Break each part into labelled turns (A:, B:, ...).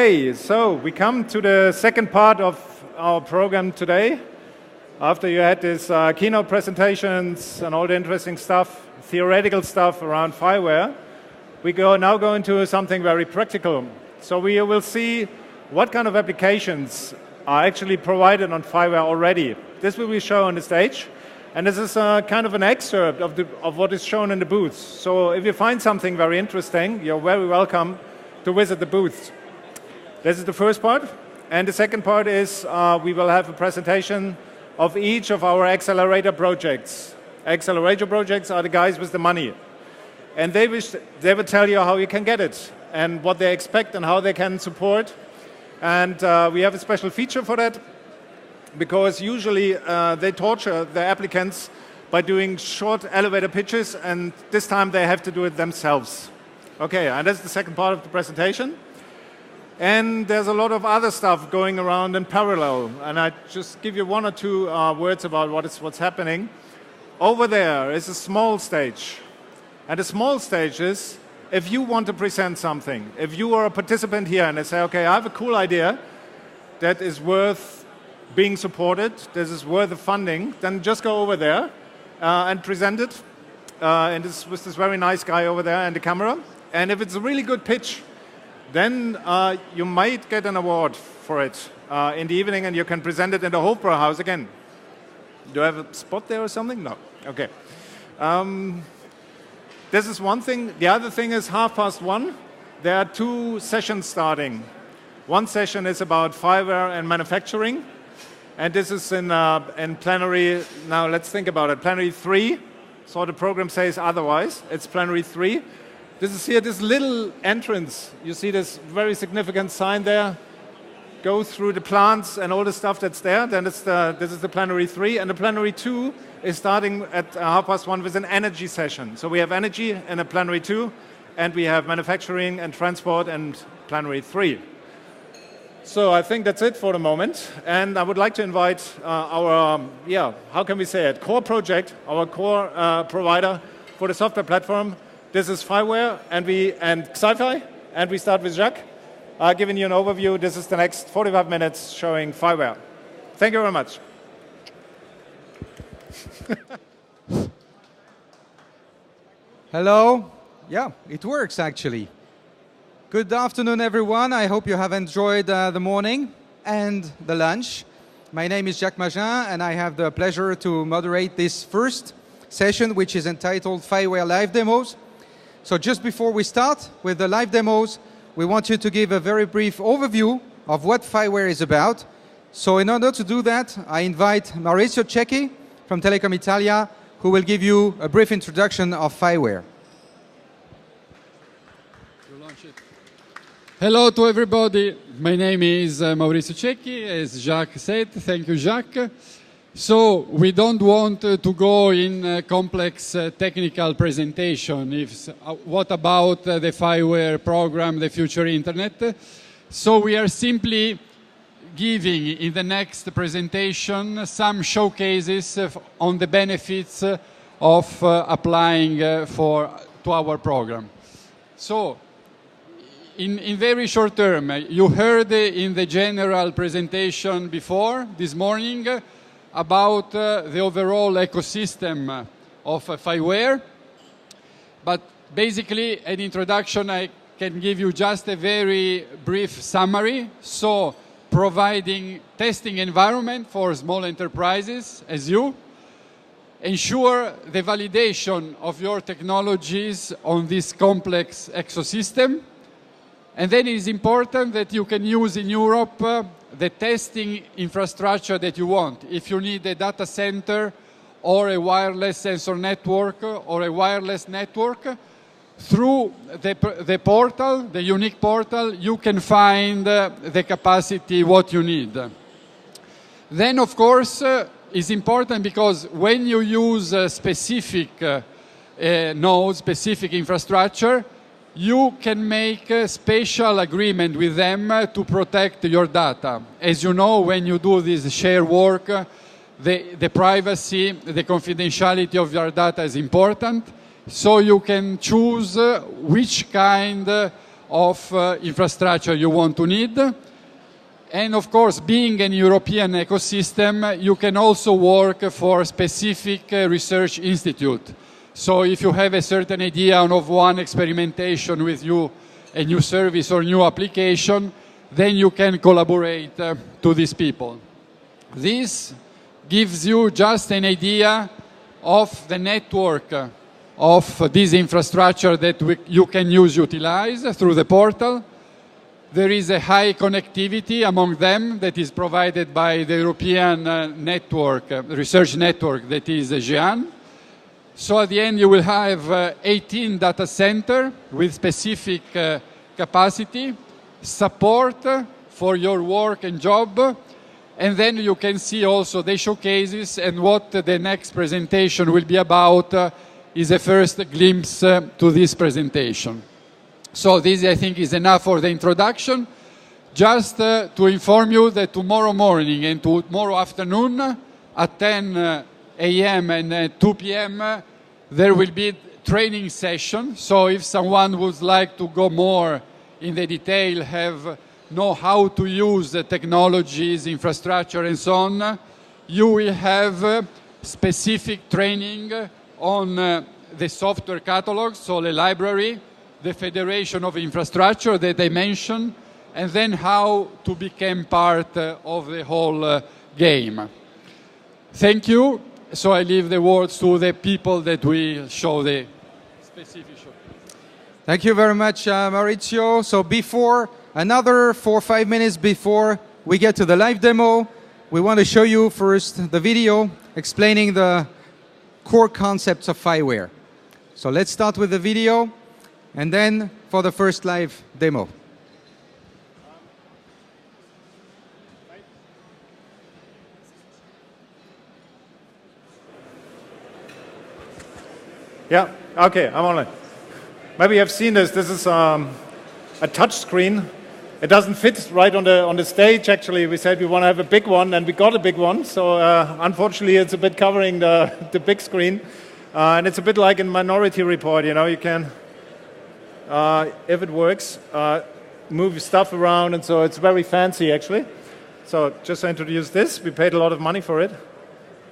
A: Hey, so we come to the second part of our program today. After you had these keynote presentations and all the interesting stuff, theoretical stuff around FIWARE, we now go into something very practical. So we will see what kind of applications are actually provided on FIWARE already. This will be shown on the stage, and this is kind of an excerpt of what is shown in the booths. So if you find something very interesting, you're very welcome to visit the booths. This is the first part, and the second part is we will have a presentation of each of our accelerator projects. Accelerator projects are the guys with the money, and they will tell you how you can get it and what they expect and how they can support. And we have a special feature for that, because usually they torture the applicants by doing short elevator pitches, and this time they have to do it themselves. Okay, and that's the second part of the presentation. And there's a lot of other stuff going around in parallel, and I just give you one or two words about what's happening. Over there is a small stage, and the small stage is if you want to present something, if you are a participant here and they say, okay, I have a cool idea that is worth being supported, this is worth the funding, then just go over there and present it with this very nice guy over there and the camera. And if it's a really good pitch, then you might get an award for it in the evening, and you can present it in the Hofbräu House again. Do I have a spot there or something? No. Okay. This is one thing. The other thing is 1:30. There are two sessions starting. One session is about FIWARE and manufacturing, and this is in plenary. Now let's think about it. Plenary 3. So the program says otherwise. It's plenary 3. This is here, this little entrance. You see this very significant sign there. Go through the plants and all the stuff that's there. Then this is the plenary 3. And the plenary 2 is starting at 1:30 with an energy session. So we have energy in a plenary 2, and we have manufacturing and transport and plenary 3. So I think that's it for the moment. And I would like to invite our, how can we say it, core project, our core provider for the software platform. This is FIWARE and ECFI, and we start with Jacques, giving you an overview. This is the next 45 minutes showing FIWARE. Thank you very much.
B: Hello. Yeah, it works actually. Good afternoon, everyone. I hope you have enjoyed the morning and the lunch. My name is Jacques Magin, and I have the pleasure to moderate this first session, which is entitled FIWARE Live Demos. So just before we start with the live demos, we want you to give a very brief overview of what FIWARE is about. So in order to do that, I invite Maurizio Cecchi from Telecom Italia, who will give you a brief introduction of FIWARE.
C: Hello to everybody. My name is Maurizio Cecchi, as Jacques said. Thank you, Jacques. So we don't want to go in a complex technical presentation. What about the FIWARE program, the future internet? So we are simply giving in the next presentation some showcases on the benefits of applying to our program. So in very short term, you heard in the general presentation before this morning about the overall ecosystem of FIWARE. But basically, an introduction, I can give you just a very brief summary. So, providing testing environment for small enterprises as you, ensure the validation of your technologies on this complex ecosystem. And then it is important that you can use in Europe the testing infrastructure that you want. If you need a data center or a wireless sensor network or a wireless network, through the portal, the unique portal, you can find the capacity, what you need. Then, of course, it's important because when you use specific nodes, specific infrastructure, you can make a special agreement with them to protect your data. As you know, when you do this share work, the privacy, the confidentiality of your data is important. So you can choose which kind of infrastructure you want to need. And of course, being an European ecosystem, you can also work for specific research institute. So if you have a certain idea of one experimentation with you, a new service or new application, then you can collaborate to these people. This gives you just an idea of the network of this infrastructure that you can utilize through the portal. There is a high connectivity among them that is provided by the European network, research network that is GEAN. So at the end you will have 18 data centers with specific capacity, support for your work and job, and then you can see also the showcases, and what the next presentation will be about is a first glimpse to this presentation. So this, I think, is enough for the introduction. Just to inform you that tomorrow morning and tomorrow afternoon at 10 a.m. and 2 p.m. there will be training session. So if someone would like to go more in the detail, know how to use the technologies, infrastructure, and so on, you will have specific training on the software catalog, so the library, the Federation of Infrastructure that I mentioned, and then how to become part of the whole game. Thank you. So I leave the words to the people that will show the specific show.
B: Thank you very much, Maurizio. So before, another 4 or 5 minutes before we get to the live demo, we want to show you first the video explaining the core concepts of FIWARE. So let's start with the video, and then for the first live demo.
A: Yeah, okay, I'm online. Maybe you have seen this. This is a touch screen. It doesn't fit right on the stage, actually. We said we want to have a big one, and we got a big one. So unfortunately, it's a bit covering the big screen. And it's a bit like in Minority Report, you know, you can, if it works, move stuff around, and so it's very fancy, actually. So just to introduce this, we paid a lot of money for it.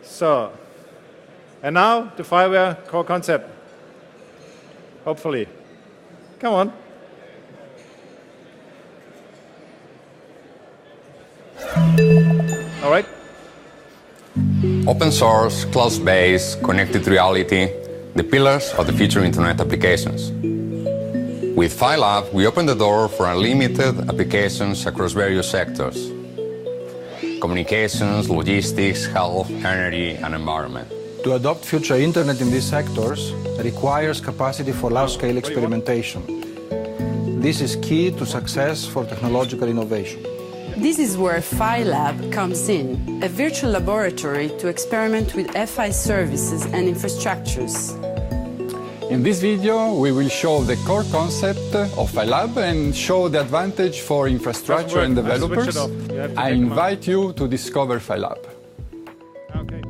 A: So, and now the FIWARE core concept, hopefully. Come on. All right.
D: Open source, cloud-based, connected reality, the pillars of the future internet applications. With FILab, we open the door for unlimited applications across various sectors: communications, logistics, health, energy, and environment.
E: To adopt future internet in these sectors requires capacity for large-scale experimentation. This is key to success for technological innovation.
F: This is where FILab comes in, a virtual laboratory to experiment with FI services and infrastructures.
C: In this video, we will show the core concept of FILab and show the advantage for infrastructure and developers. I invite you to discover FILab.
A: Okay.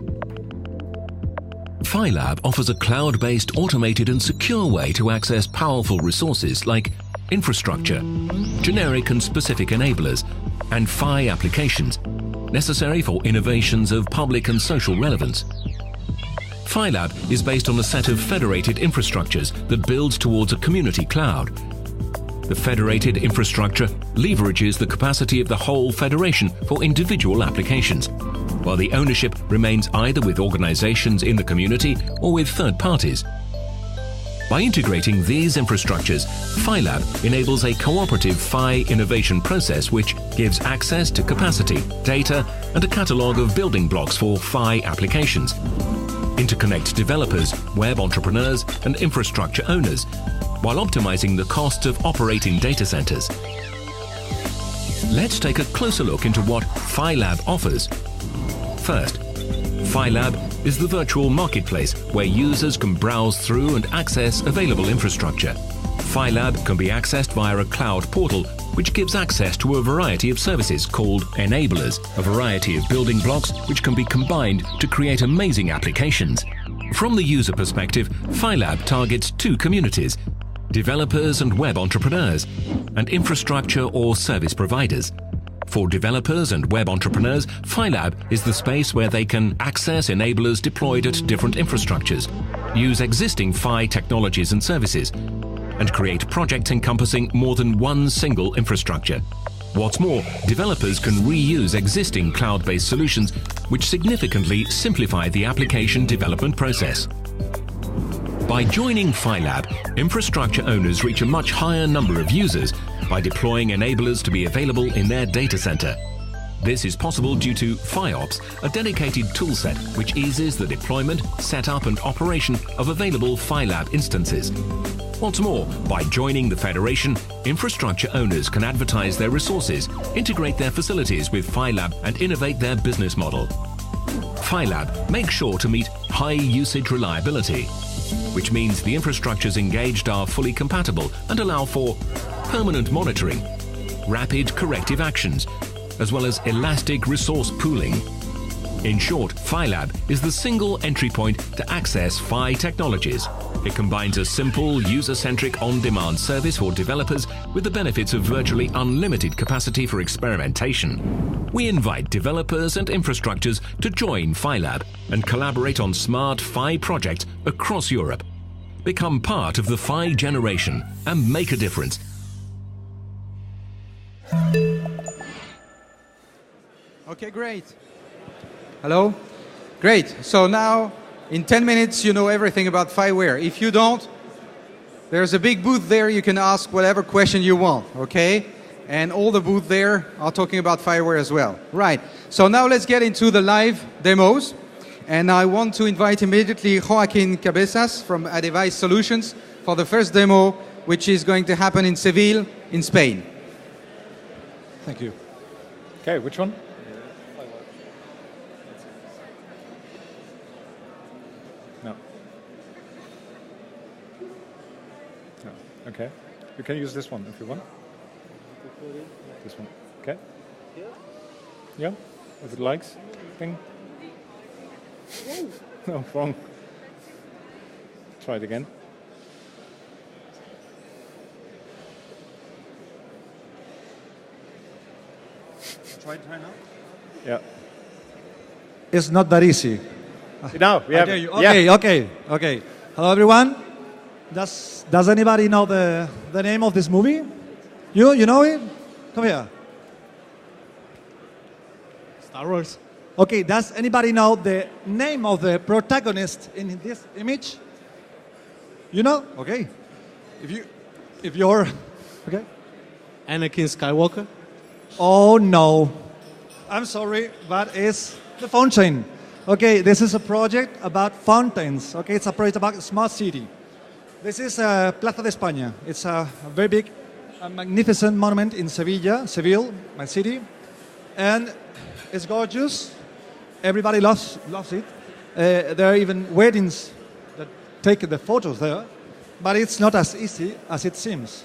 G: FILab offers a cloud-based, automated and secure way to access powerful resources like infrastructure, generic and specific enablers, and FI applications necessary for innovations of public and social relevance. FILab is based on a set of federated infrastructures that builds towards a community cloud. The federated infrastructure leverages the capacity of the whole federation for individual applications, while the ownership remains either with organizations in the community or with third parties. By integrating these infrastructures, FILab enables a cooperative FI innovation process which gives access to capacity, data, and a catalog of building blocks for FI applications. Interconnect developers, web entrepreneurs, and infrastructure owners, while optimizing the costs of operating data centers. Let's take a closer look into what FILab offers. First, FILab is the virtual marketplace where users can browse through and access available infrastructure. FILab can be accessed via a cloud portal which gives access to a variety of services called enablers, a variety of building blocks which can be combined to create amazing applications. From the user perspective, FILab targets two communities: developers and web entrepreneurs, and infrastructure or service providers. For developers and web entrepreneurs, FILAB is the space where they can access enablers deployed at different infrastructures, use existing FI technologies and services, and create projects encompassing more than one single infrastructure. What's more, developers can reuse existing cloud-based solutions, which significantly simplify the application development process. By joining FILAB, infrastructure owners reach a much higher number of users by deploying enablers to be available in their data center. This is possible due to FIOps, a dedicated toolset which eases the deployment, setup and operation of available FILAB instances. What's more, by joining the Federation, infrastructure owners can advertise their resources, integrate their facilities with FILAB and innovate their business model. FILAB makes sure to meet high usage reliability, which means the infrastructures engaged are fully compatible and allow for permanent monitoring, rapid corrective actions, as well as elastic resource pooling. In short, FILAB is the single entry point to access FI technologies. It combines a simple, user-centric, on-demand service for developers with the benefits of virtually unlimited capacity for experimentation. We invite developers and infrastructures to join FILAB and collaborate on smart FI projects across Europe. Become part of the FI generation and make a difference.
B: Okay, great. Hello? Great. So now, in 10 minutes, you know everything about FIWARE. If you don't, there's a big booth there. You can ask whatever question you want, okay? And all the booths there are talking about FIWARE as well. Right. So now let's get into the live demos. And I want to invite immediately Joaquin Cabezas from Advice Solutions for the first demo, which is going to happen in Seville, in Spain.
A: Thank you. Okay, which one? No. No. Okay. You can use this one if you want. This one. Okay. Yeah. If it likes. Thing. No, wrong. Try it again.
H: Try now?
A: Yeah.
H: It's not that easy.
A: Now we have.
H: Okay, yeah. Okay. Hello, everyone. Does anybody know the name of this movie? You know it? Come here. Star Wars. Okay. Does anybody know the name of the protagonist in this image? You know? Okay. If you're okay.
I: Anakin Skywalker.
H: Oh no, I'm sorry, but it's the fountain. Okay, this is a project about fountains. Okay, it's a project about a smart city. This is Plaza de España. It's a very big, magnificent monument in Seville, my city, and it's gorgeous. Everybody loves it. There are even weddings that take the photos there, but it's not as easy as it seems.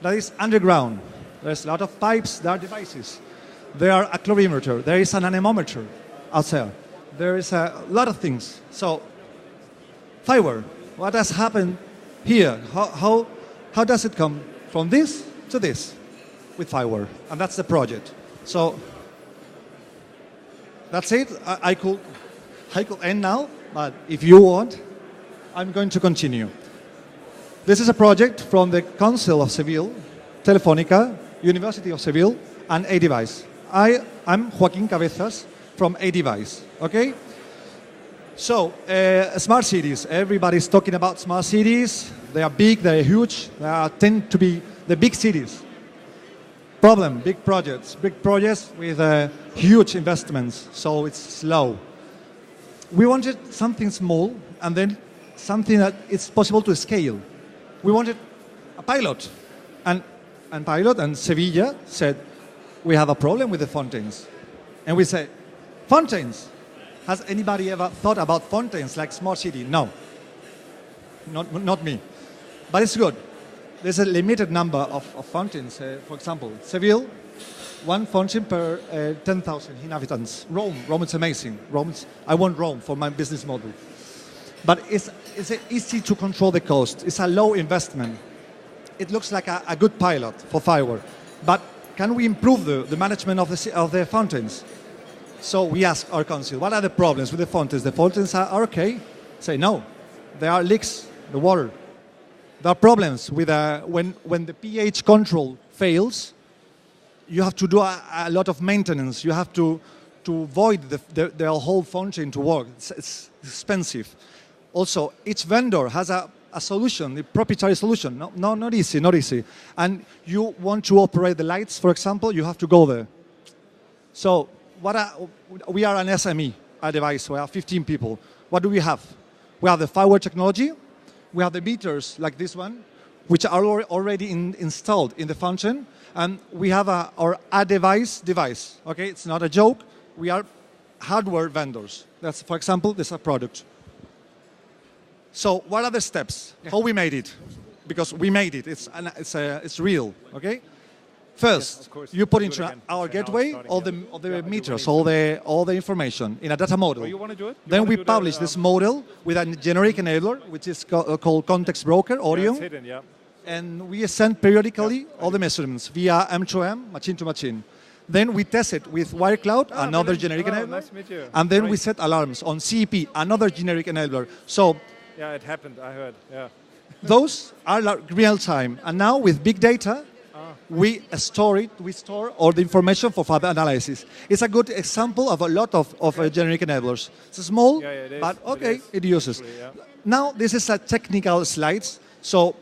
H: That is underground. There's a lot of pipes, there are devices. There are a calorimeter, there is an anemometer outside. There is a lot of things. So, FIWARE, what has happened here? How does it come from this to this with FIWARE? And that's the project. So, that's it. I could end now, but if you want, I'm going to continue. This is a project from the Council of Seville, Telefónica, University of Seville, and A-Device. I'm Joaquin Cabezas from A-Device, okay? So, smart cities. Everybody's talking about smart cities. They are big, they are huge. They tend to be the big cities. Problem, big projects with huge investments, so it's slow. We wanted something small, and then something that it's possible to scale. We wanted a pilot, and pilot and Sevilla said, we have a problem with the fountains. And we said, fountains? Has anybody ever thought about fountains like smart city? No, not me. But it's good. There's a limited number of fountains. For example, Seville, one fountain per 10,000 inhabitants. Rome is amazing. I want Rome for my business model. But it's easy to control the cost. It's a low investment. it looks like a good pilot for FIWARE. But can we improve the management of the fountains? So we ask our council, what are the problems with the fountains? The fountains are okay? Say no. There are leaks, the water. There are problems with when the pH control fails. You have to do a lot of maintenance. You have to avoid the whole fountain to work. It's expensive. Also, each vendor has a solution, a proprietary solution. No, not easy. And you want to operate the lights, for example, you have to go there. So we are an SME, a device. We have 15 people. What do we have? We have the FIWARE technology. We have the meters like this one, which are already installed in the fountain. And we have our device. Okay, it's not a joke. We are hardware vendors. That's, for example, this is a product. So what are the steps? How we made it? Because we made it. It's real. Okay. First, you put into our gateway all the meters, all the information in a data model. Then we publish this model with a generic enabler, which is called context broker, Orion. And we send periodically all the measurements via M2M, machine to machine. Then we test it with WireCloud, another generic enabler. Nice to meet you. And then we set alarms on CEP, another generic enabler. So
A: yeah, it happened, I heard. Yeah.
H: Those are real time. And now with big data, we store all the information for further analysis. It's a good example of a lot of generic enablers. It's small, but okay, it uses. Now, this is a technical slides. So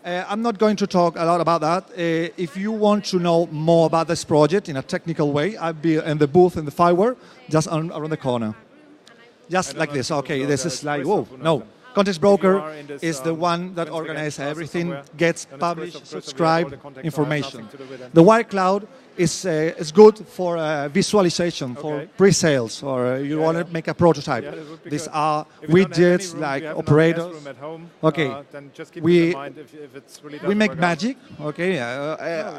H: I'm not going to talk a lot about that. If you want to know more about this project in a technical way, I'll be in the booth in the FIWARE, just around the corner. Just like this. Okay, this is like, whoa, no. Context broker is the one that organizes everything, gets published, subscribed information. The WireCloud is good for visualization, for pre-sales, or you want to make a prototype. These are widgets like operators. Okay, we make magic. Okay,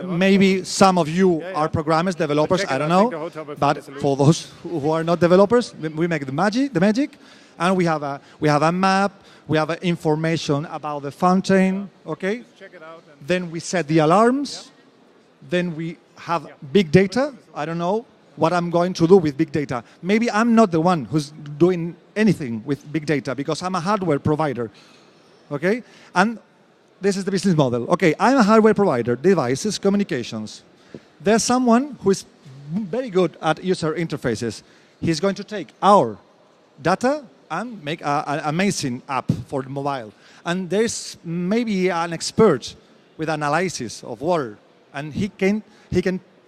H: maybe some of you are programmers, developers. I don't know, but for those who are not developers, we make the magic. And we have a map, we have information about the fountain, okay? Then we set the alarms, then we have big data. I don't know what I'm going to do with big data. Maybe I'm not the one who's doing anything with big data because I'm a hardware provider, okay? And this is the business model. Okay, I'm a hardware provider, devices, communications. There's someone who is very good at user interfaces. He's going to take our data and make an amazing app for the mobile. And there's maybe an expert with analysis of water, and he can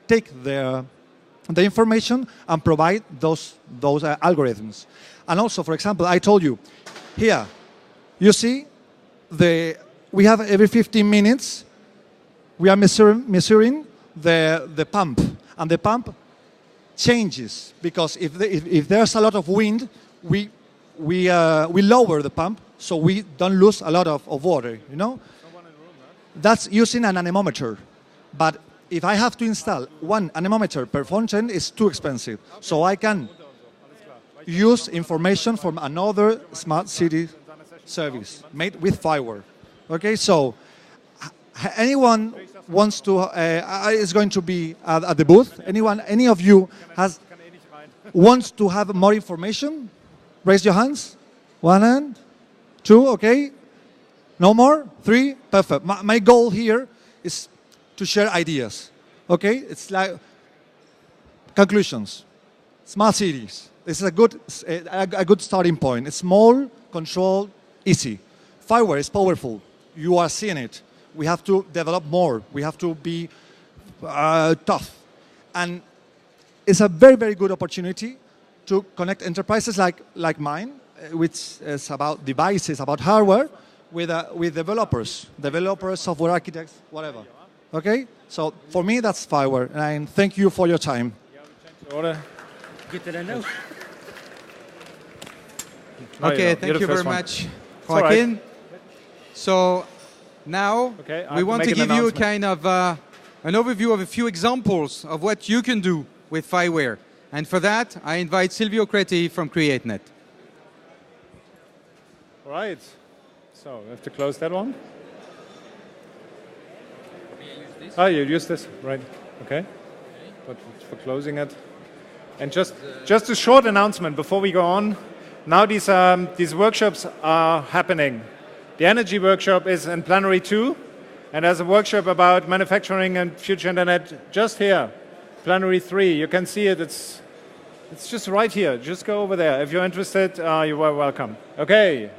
H: take the information and provide those algorithms. And also, for example, I told you, here, you see, we have every 15 minutes, we are measuring the pump, and the pump changes because if there's a lot of wind, we lower the pump so we don't lose a lot of water, you know? That's using an anemometer. But if I have to install one anemometer per fountain, it's too expensive. So I can use information from another smart city service made with FIWARE. Okay, so anyone wants to, is going to be at the booth. Any of you wants to have more information? Raise your hands. 1 hand, 2, okay. No more? 3, perfect. My goal here is to share ideas. Okay, it's like conclusions. Smart cities. This is a good starting point. It's small, controlled, easy. FIWARE is powerful. You are seeing it. We have to develop more. We have to be tough. And it's a very, very good opportunity to connect enterprises like mine, which is about devices, about hardware, with developers, software architects, whatever. Okay? So for me, that's FIWARE, and thank you for your time.
I: Good that I know.
B: Okay, thank you very much, Joaquin. So now we want to give you kind of an overview of a few examples of what you can do with FIWARE. And for that, I invite Silvio Creti from CreateNet.
A: All right. So we have to close that one. Oh, you use this, right? Okay. But for closing it. And just a short announcement before we go on. Now these workshops are happening. The energy workshop is in plenary 2, and there's a workshop about manufacturing and future internet just here, plenary 3. You can see it. It's just right here. Just go over there. If you're interested, you are welcome. Okay.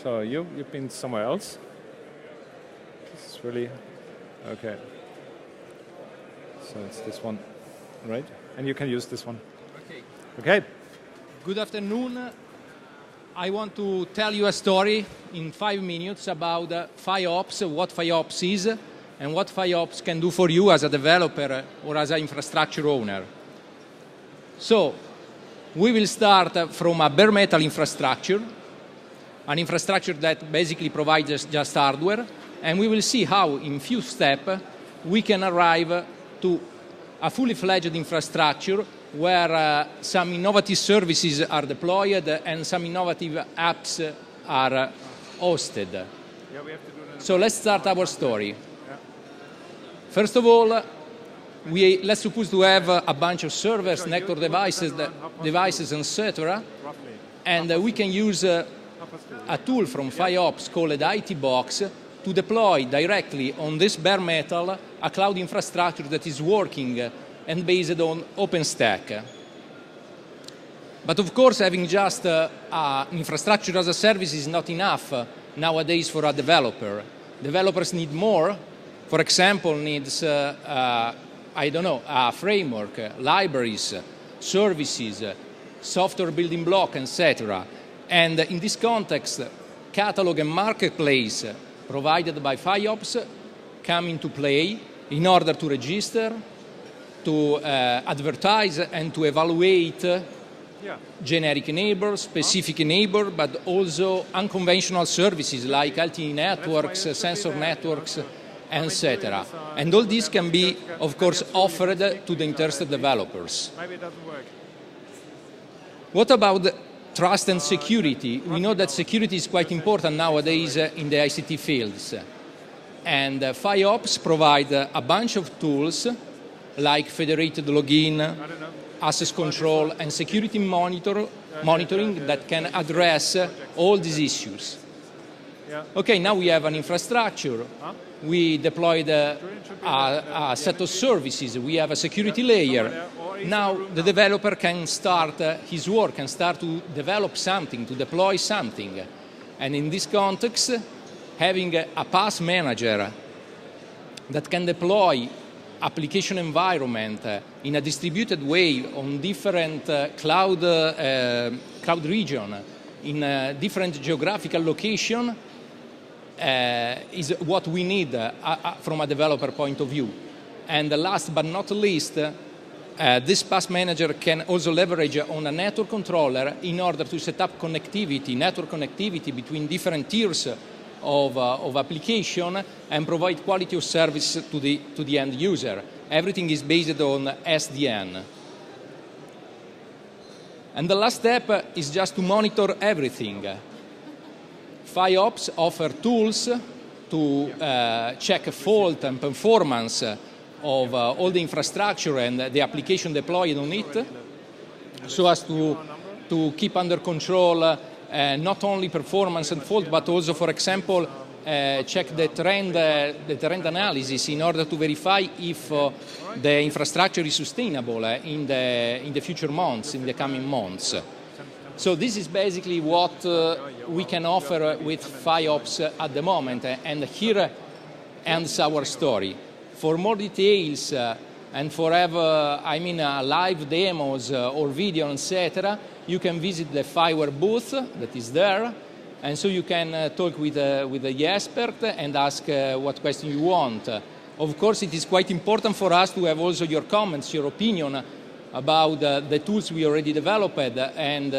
A: So you've been somewhere else. This is really okay. So it's this one, right? And you can use this one.
J: Okay.
A: Okay.
J: Good afternoon. I want to tell you a story in 5 minutes about FIOps, what FIOps is, and what FIOps can do for you as a developer or as an infrastructure owner. So, we will start from a bare metal infrastructure, an infrastructure that basically provides just hardware, and we will see how, in few steps, we can arrive to a fully fledged infrastructure where some innovative services are deployed and some innovative apps are hosted. Yeah, we have to do that. So let's start our story. Yeah. First of all, let's suppose to have a bunch of servers, network devices, etc. And we can use a tool from FIOps called IT Box to deploy directly on this bare metal a cloud infrastructure that is working and based on OpenStack. But of course, having just an infrastructure as a service is not enough nowadays for a developer. Developers need more. For example, needs, I don't know, a framework, libraries, services, software building block, etc. And in this context, catalog and marketplace provided by FIOps come into play in order to register, to advertise and to evaluate generic neighbor, specific neighbor, but also unconventional services like LTE networks, sensor networks, etc. And all this can be, of course, offered to the interested developers.
A: Maybe it doesn't work.
J: What about trust and security? We know that security is quite important nowadays in the ICT fields. And FIOps provide a bunch of tools like federated login, access control, and security monitoring that can address all these issues. Okay, now we have an infrastructure. We deployed a set of services. We have a security layer. Now the developer can start his work and start to develop something, to deploy something. And in this context, having a pass manager that can deploy application environment in a distributed way on different cloud region, in different geographical location, is what we need from a developer point of view. And last but not least, this pass manager can also leverage on a network controller in order to set up connectivity, network connectivity between different tiers of application and provide quality of service to the end user. Everything is based on SDN. And the last step is just to monitor everything. FIOps offer tools to check fault and performance of all the infrastructure and the application deployed on it, so as to keep under control not only performance and fault, but also, for example, check the trend analysis in order to verify if the infrastructure is sustainable in the future months, in the coming months. So this is basically what we can offer with FIOps at the moment, and here ends our story. For more details and for live demos or video, etc., you can visit the FIWARE booth that is there, and so you can talk with the expert and ask what question you want. Of course, it is quite important for us to have also your comments, your opinion about the tools we already developed and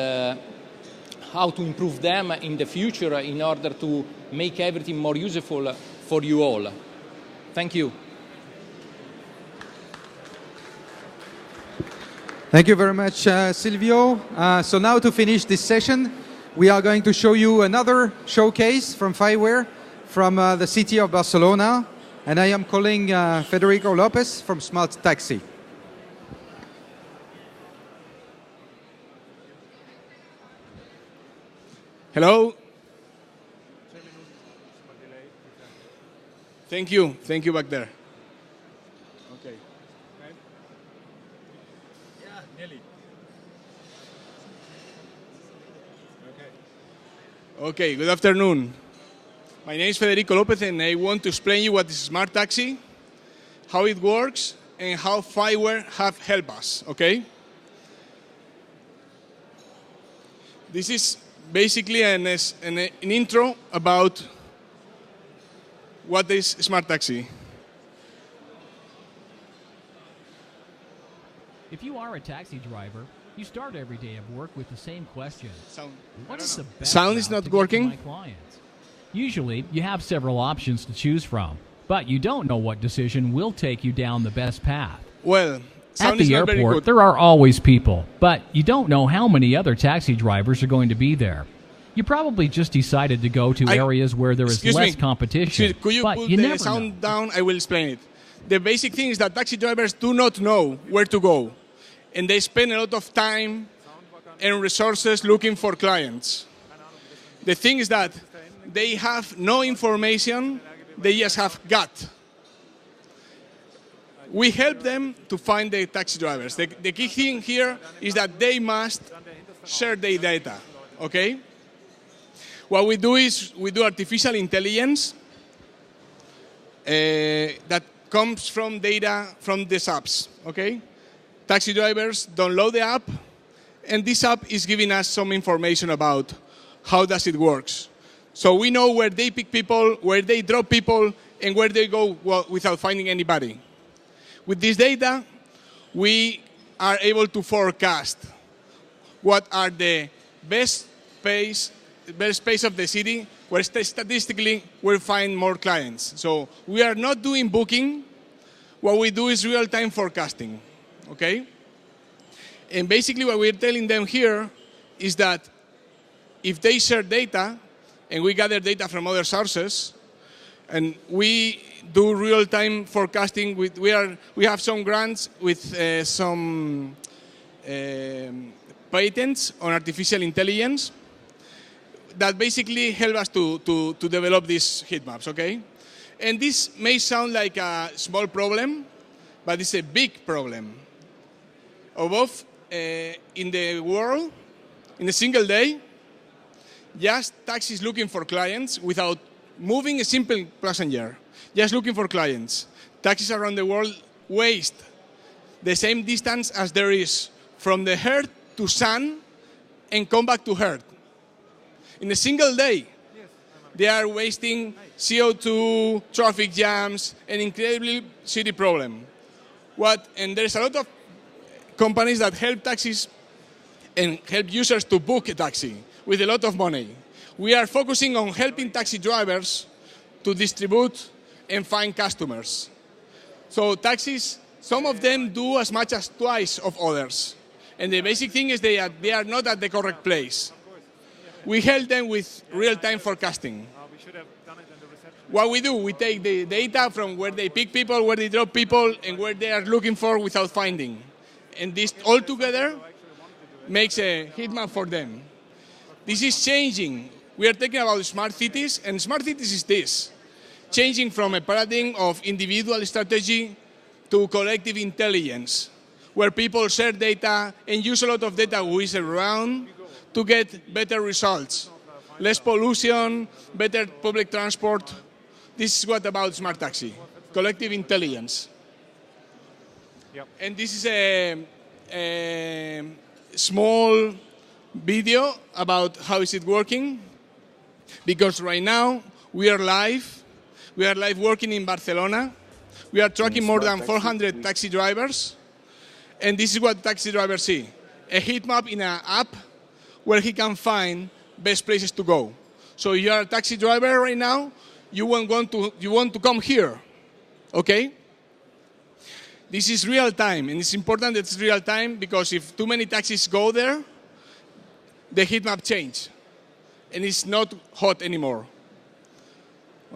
J: how to improve them in the future in order to make everything more useful for you all. Thank you.
B: Thank you very much, Silvio. So now to finish this session, we are going to show you another showcase from FIWARE from the city of Barcelona. And I am calling Federico Lopez from Smart Taxi.
K: Hello. Thank you. Thank you back there. Okay.
A: Yeah, nearly.
K: Okay, good afternoon. My name is Federico Lopez, and I want to explain you what is Smart Taxi, how it works, and how FIWARE have helped us, okay? This is basically an intro about what is Smart Taxi.
L: If you are a taxi driver, you start every day of work with the same question. What is the best
K: Sound is
L: route
K: not
L: to get to
K: working?
L: my clients? Usually, you have several options to choose from, but you don't know what decision will take you down the best path.
K: Well,
L: At
K: sound is
L: the
K: not very
L: airport,
K: good.
L: there are always people, but you don't know how many other taxi drivers are going to be there. You probably just decided to go to areas where there is
K: Excuse
L: less
K: me.
L: competition,
K: Excuse, could you
L: but
K: put
L: you
K: the
L: never
K: sound
L: know.
K: down? I will explain it. The basic thing is that taxi drivers do not know where to go, and they spend a lot of time and resources looking for clients. The thing is that they have no information, they just have gut. We help them to find the taxi drivers. The key thing here is that they must share their data, okay? What we do is we do artificial intelligence that comes from data from these apps, okay? Taxi drivers download the app, and this app is giving us some information about how does it works. So we know where they pick people, where they drop people, and where they go without finding anybody. With this data, we are able to forecast what are the best space of the city where statistically we'll find more clients. So we are not doing booking. What we do is real-time forecasting, okay? And basically what we're telling them here is that if they share data, and we gather data from other sources, and we do real-time forecasting. We have some grants with some patents on artificial intelligence that basically help us to develop these heat maps, okay? And this may sound like a small problem, but it's a big problem. Above, in the world, in a single day, just taxis looking for clients without moving a simple passenger, just looking for clients. Taxis around the world waste the same distance as there is from the Earth to Sun and come back to Earth. In a single day, they are wasting CO2, traffic jams, an incredibly city problem. And there's a lot of companies that help taxis and help users to book a taxi with a lot of money. We are focusing on helping taxi drivers to distribute and find customers. So taxis, some of them do as much as twice of others. And the basic thing is they are not at the correct place. We help them with real-time forecasting. What we do, we take the data from where they pick people, where they drop people, and where they are looking for without finding. And this all together makes a heat map for them. This is changing. We are talking about smart cities, and smart cities is this. Changing from a paradigm of individual strategy to collective intelligence, where people share data and use a lot of data which is around to get better results. Less pollution, better public transport. This is what about smart taxi, collective intelligence.
A: Yep.
K: And this is a small video about how is it working, because right now we are live. We are live working in Barcelona. We are tracking more than 400 taxi drivers, and this is what taxi drivers see: a heat map in an app where he can find best places to go. So if you are a taxi driver right now, you want to come here, okay? This is real time, and it's important that it's real time because if too many taxis go there, the heat map changes, and it's not hot anymore.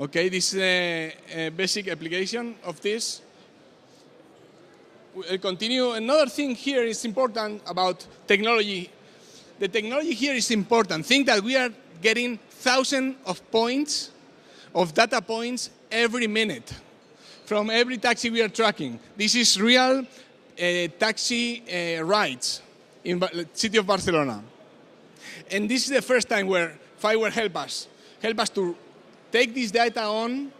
K: Okay, this is a basic application of this. We'll continue. Another thing here is important about technology. The technology here is important. Think that we are getting thousands of points, of data points every minute from every taxi we are tracking. This is real taxi rides in the city of Barcelona. And this is the first time where FIWARE help us to take this data on,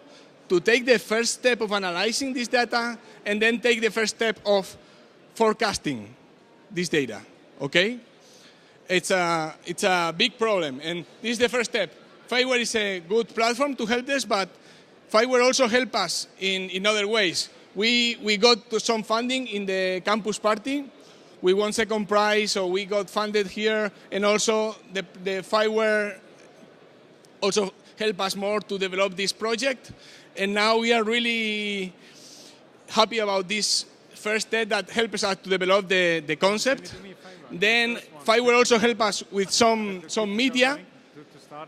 K: to take the first step of analyzing this data, and then take the first step of forecasting this data, okay? It's a big problem, and this is the first step. FIWARE is a good platform to help this, but FIWARE also help us in other ways. We got to some funding in the campus party. We won second prize, so we got funded here, and also the FIWARE also help us more to develop this project. And now we are really happy about this first step that helps us to develop the concept. Then FIWARE also help us with some media.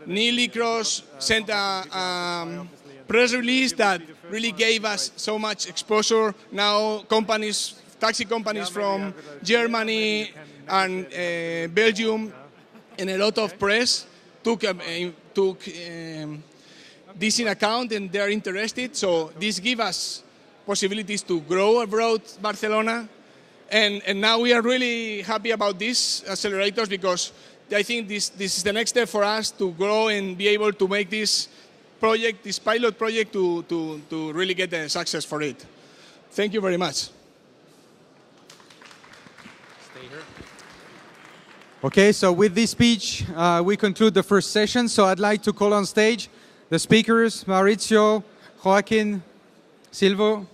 K: Nearly Cross sent a press release that really gave us so much exposure. Now taxi companies from Germany and Belgium and a lot of press took this in account, and they're interested. So this gives us possibilities to grow abroad Barcelona. And now we are really happy about these accelerators, because I think this is the next step for us to grow and be able to make this project, this pilot project, to really get a success for it. Thank you very much.
B: Okay, so with this speech, we conclude the first session. So I'd like to call on stage the speakers, Maurizio, Joaquin, Silvo.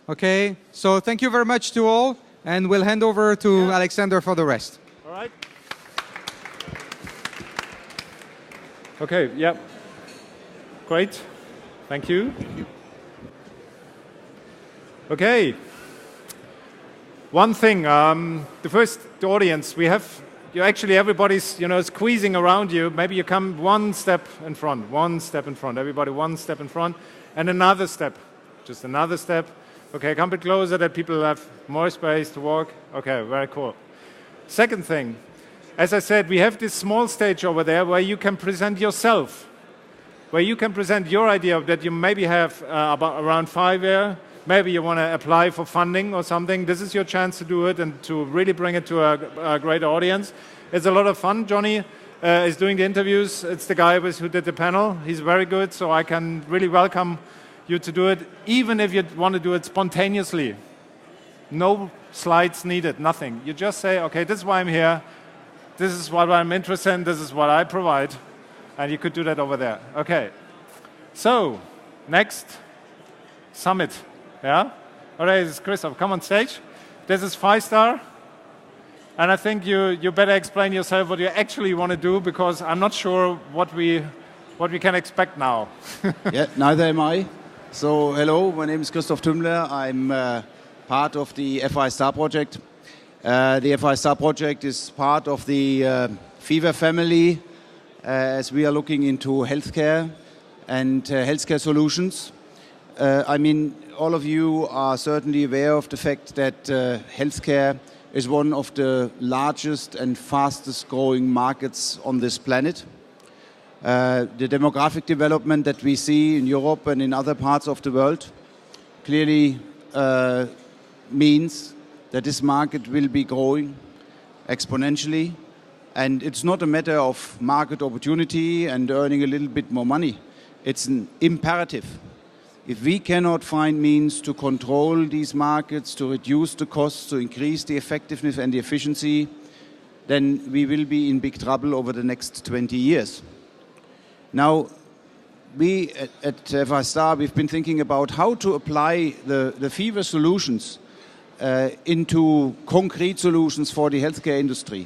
B: Okay, so thank you very much to all, and we'll hand over to Alexander for the rest.
A: All right. Okay, yeah. Great. Thank you. Okay. One thing, the audience, everybody's, squeezing around you. Maybe you come one step in front, everybody one step in front, and another step, just another step. Okay, come a bit closer that people have more space to walk. Okay, very cool. Second thing, as I said, we have this small stage over there where you can present yourself, where you can present your idea that you maybe have around FIWARE. Maybe you want to apply for funding or something. This is your chance to do it and to really bring it to a great audience. It's a lot of fun. Johnny is doing the interviews. It's the guy who did the panel. He's very good, so I can really welcome you to do it, even if you want to do it spontaneously. No slides needed, nothing. You just say, okay, this is why I'm here. This is what I'm interested in. This is what I provide. And you could do that over there. Okay. So, next, summit. Yeah? All right, this is Christoph. Come on stage. This is 5-star. And I think you better explain yourself what you actually want to do, because I'm not sure what we can expect now.
M: Yeah, neither am I. So, hello, my name is Christoph Tümmler. I'm part of the FI-Star project. The FI-Star project is part of the FIWARE family, as we are looking into healthcare and healthcare solutions. All of you are certainly aware of the fact that healthcare is one of the largest and fastest growing markets on this planet. The demographic development that we see in Europe and in other parts of the world clearly means that this market will be growing exponentially. And it's not a matter of market opportunity and earning a little bit more money. It's an imperative. If we cannot find means to control these markets, to reduce the costs, to increase the effectiveness and the efficiency, then we will be in big trouble over the next 20 years. Now, we at FI-Star, we've been thinking about how to apply the FIWARE solutions into concrete solutions for the healthcare industry.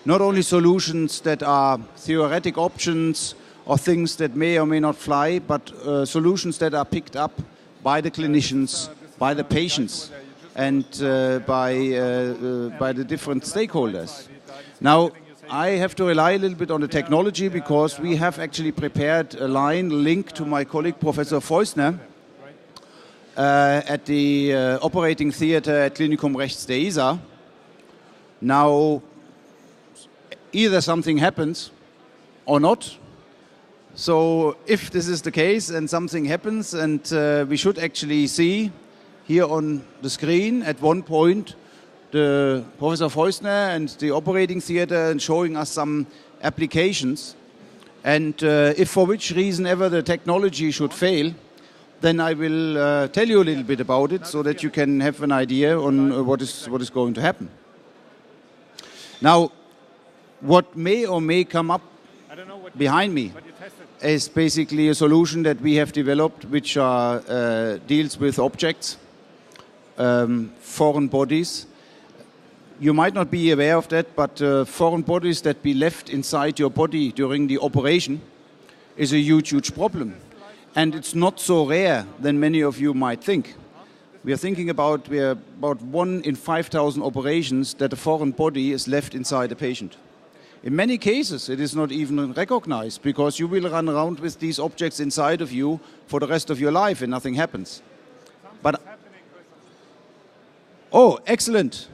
M: Not only solutions that are theoretic options or things that may or may not fly, but solutions that are picked up by the clinicians, by the patients, and by the different stakeholders. Now, I have to rely a little bit on the technology because we have actually prepared a link to my colleague Professor Feusner at the operating theater at Klinikum Rechts der Isar. Now, either something happens or not. So if this is the case and something happens, and we should actually see here on the screen at one point the Professor Feusner and the operating theater and showing us some applications. And if for which reason ever the technology should fail, then I will tell you a little bit about it so that you can have an idea on what is going to happen. Now, what may or may come up behind me is basically a solution that we have developed which deals with objects, foreign bodies. You might not be aware of that, but foreign bodies that be left inside your body during the operation is a huge, huge problem. And it's not so rare than many of you might think. We are about 1 in 5,000 operations that a foreign body is left inside a patient. In many cases, it is not even recognized because you will run around with these objects inside of you for the rest of your life and nothing happens. But oh, excellent.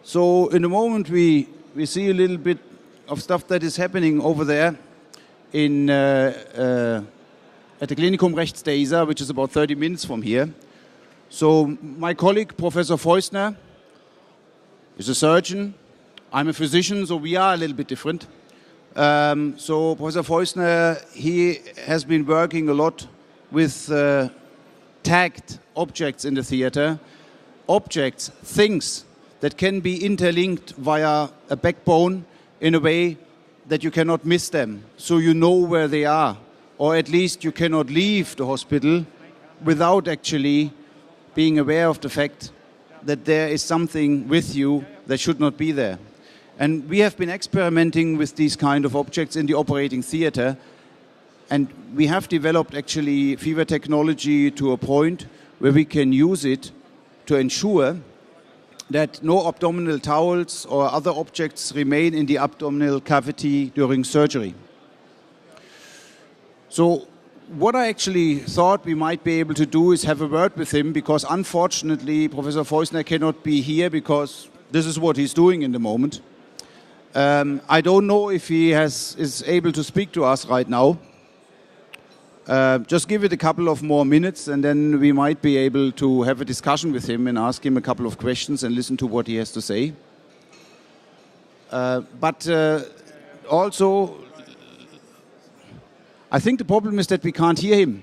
M: So in a moment we see a little bit of stuff that is happening over there in at the Klinikum Rechts der Isar, which is about 30 minutes from here. So my colleague, Professor Feusner, is a surgeon. I'm a physician, so we are a little bit different. So Professor Feusner, he has been working a lot with tagged objects in the theater, objects, things that can be interlinked via a backbone in a way that you cannot miss them, so you know where they are, or at least you cannot leave the hospital without actually being aware of the fact that there is something with you that should not be there. And we have been experimenting with these kind of objects in the operating theater, and we have developed actually FIWARE technology to a point where we can use it to ensure that no abdominal towels or other objects remain in the abdominal cavity during surgery. So what I actually thought we might be able to do is have a word with him, because unfortunately Professor Feusner cannot be here because this is what he's doing in the moment. I don't know if he is able to speak to us right now. Just give it a couple of more minutes and then we might be able to have a discussion with him and ask him a couple of questions and listen to what he has to say. But also, I think the problem is that we can't hear him.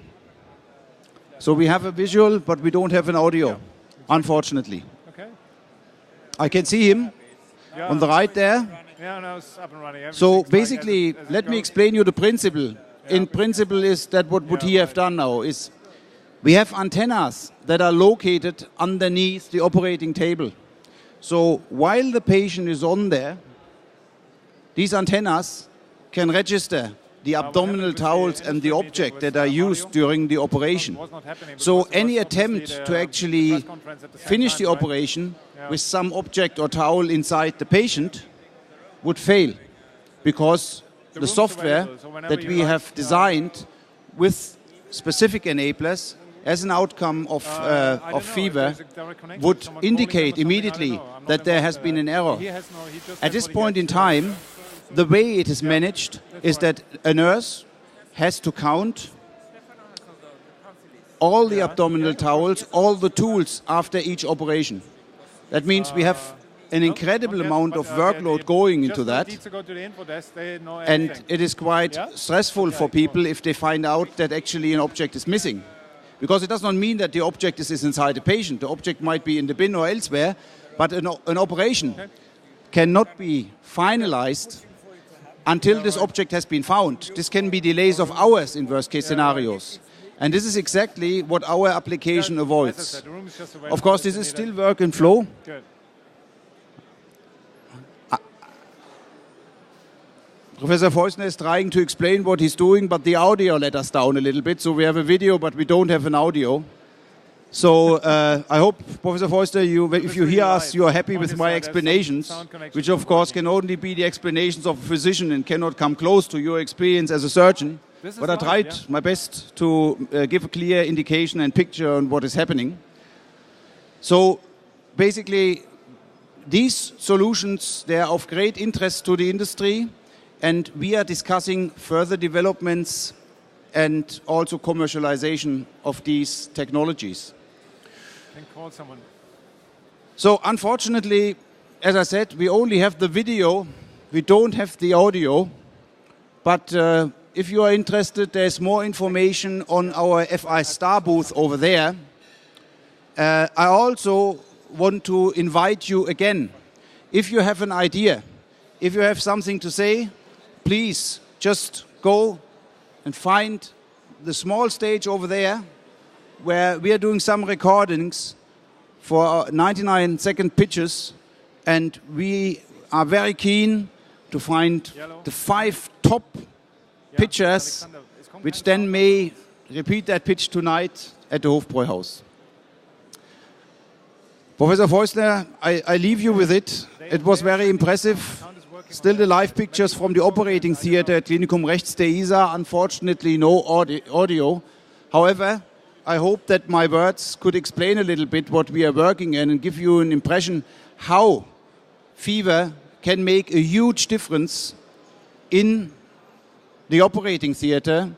M: So we have a visual, but we don't have an audio, unfortunately.
A: Okay.
M: I can see him on the right there.
A: Yeah, no, it's up and running.
M: So basically, let me explain you the principle. In principle is that what he have done now is we have antennas that are located underneath the operating table. So while the patient is on there, these antennas can register the abdominal towels and the object that are used during the operation. So any attempt to actually finish the operation with some object or towel inside the patient would fail, because the software that we have designed with specific enablers as an outcome of FIWARE would indicate immediately that there has been an error. At this point in time, the way it is managed is that a nurse has to count all the abdominal towels, all the tools after each operation. That means we have an incredible amount of workload going into that, and it is quite stressful for people if they find out that actually an object is missing. Because it does not mean that the object is inside the patient. The object might be in the bin or elsewhere, but an operation cannot be finalized until this object has been found. This can be delays of hours in worst case scenarios. And this is exactly what our application avoids. Of course, this is still work in flow. Professor Feusner is trying to explain what he's doing, but the audio let us down a little bit. So we have a video, but we don't have an audio. So I hope, Professor Forster, if you hear us, you are happy with my explanations, which of course can only be the explanations of a physician and cannot come close to your experience as a surgeon. But I tried my best to give a clear indication and picture on what is happening. So basically, these solutions, they are of great interest to the industry, and we are discussing further developments and also commercialization of these technologies.
A: Call someone.
M: So unfortunately, as I said, we only have the video, we don't have the audio, but if you are interested, there's more information on our FI Star booth over there. I also want to invite you again, if you have an idea, if you have something to say, please just go and find the small stage over there where we are doing some recordings for 99-second pitches, and we are very keen to find the 5 top pitchers, which then may repeat that pitch tonight at the Hofbräuhaus. Professor Forster, I leave you with it. It was very impressive. Still the live pictures from the operating theater at Klinikum Rechts der Isar. Unfortunately, no audio. However, I hope that my words could explain a little bit what we are working in and give you an impression how FIWARE can make a huge difference in the operating theater,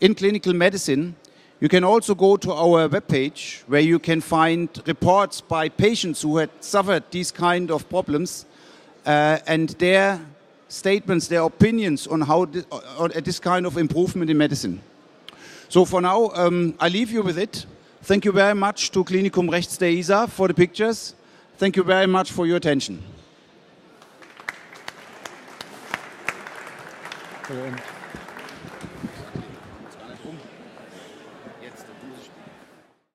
M: in clinical medicine. You can also go to our webpage where you can find reports by patients who had suffered these kind of problems and their statements, their opinions on how this kind of improvement in medicine. So for now, I leave you with it. Thank you very much to Klinikum Rechts der Isar for the pictures. Thank you very much for your attention.